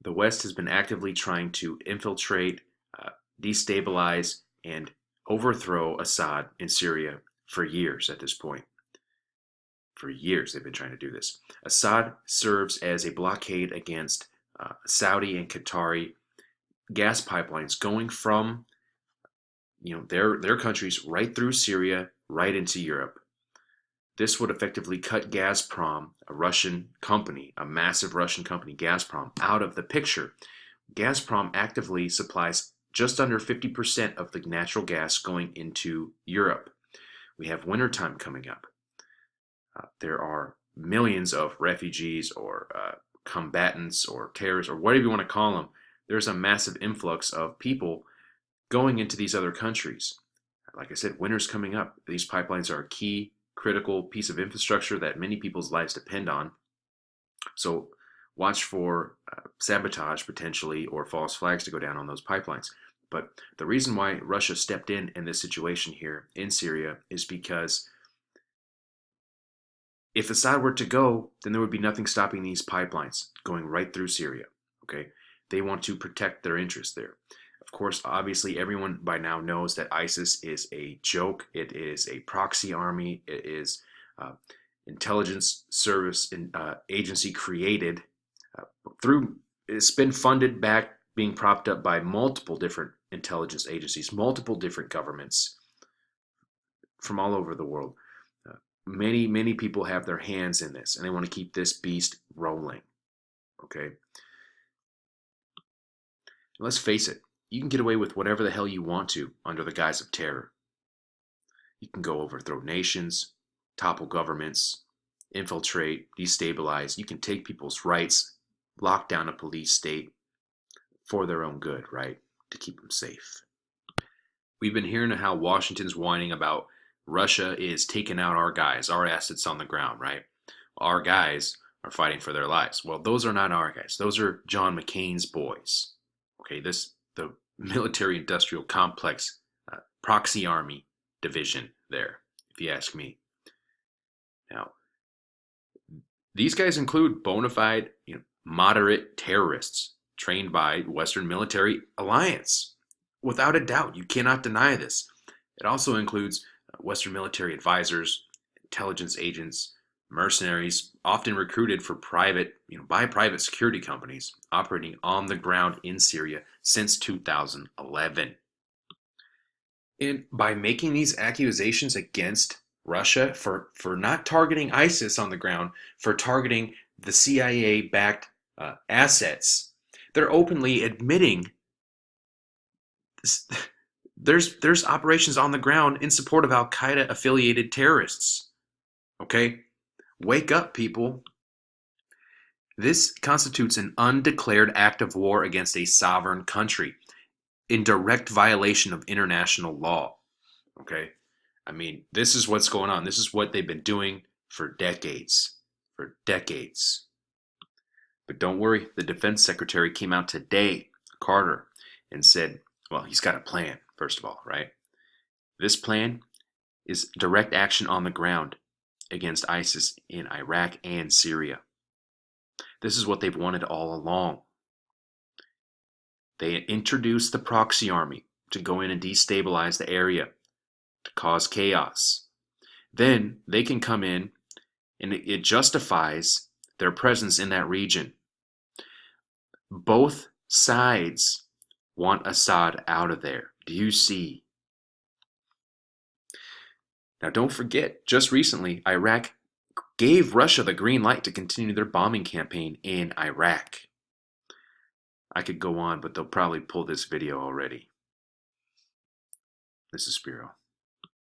The West has been actively trying to infiltrate, destabilize, and overthrow Assad in Syria for years at this point. For years, they've been trying to do this. Assad serves as a blockade against Saudi and Qatari gas pipelines going from their countries right through Syria, right into Europe. This would effectively cut Gazprom, a Russian company, a massive Russian company, Gazprom, out of the picture. Gazprom actively supplies just under 50% of the natural gas going into Europe. We have wintertime coming up. There are millions of refugees or combatants or terrorists or whatever you want to call them. There's a massive influx of people going into these other countries. Like I said, winter's coming up. These pipelines are a key, critical piece of infrastructure that many people's lives depend on. So watch for sabotage potentially or false flags to go down on those pipelines. But the reason why Russia stepped in this situation here in Syria is because if Assad were to go, then there would be nothing stopping these pipelines going right through Syria. Okay, they want to protect their interests there. Of course, obviously, everyone by now knows that ISIS is a joke. It is a proxy army. It is intelligence service agency created through. It's been funded back, being propped up by multiple different intelligence agencies, multiple different governments from all over the world. Many people have their hands in this, and they want to keep this beast rolling. Okay, let's face it. You can get away with whatever the hell you want to under the guise of terror. You can go overthrow nations, topple governments, infiltrate, destabilize. You can take people's rights, lock down a police state for their own good, right? To keep them safe. We've been hearing how Washington's whining about Russia is taking out our guys, our assets on the ground, right? Our guys are fighting for their lives. Well, those are not our guys. Those are John McCain's boys. Okay, the military-industrial complex proxy army division there, if you ask me. Now, these guys include bona fide, moderate terrorists trained by Western military alliance. Without a doubt, you cannot deny this. It also includes Western military advisors, intelligence agents, mercenaries, often recruited for by private security companies operating on the ground in Syria since 2011. And by making these accusations against Russia for not targeting ISIS on the ground, for targeting the CIA-backed assets, they're openly admitting there's operations on the ground in support of Al-Qaeda affiliated terrorists. Okay? Wake up, people. This constitutes an undeclared act of war against a sovereign country in direct violation of international law. Okay? I mean, this is what's going on. This is what they've been doing for decades. For decades. But don't worry, the defense secretary came out today, Carter, and said, well, he's got a plan, first of all, right? This plan is direct action on the ground against ISIS in Iraq and Syria. This is what they've wanted all along. They introduced the proxy army to go in and destabilize the area, to cause chaos. Then they can come in and it justifies their presence in that region. Both sides want Assad out of there. Do you see? Now, don't forget, just recently, Iraq gave Russia the green light to continue their bombing campaign in Iraq. I could go on, but they'll probably pull this video already. This is SPIRO.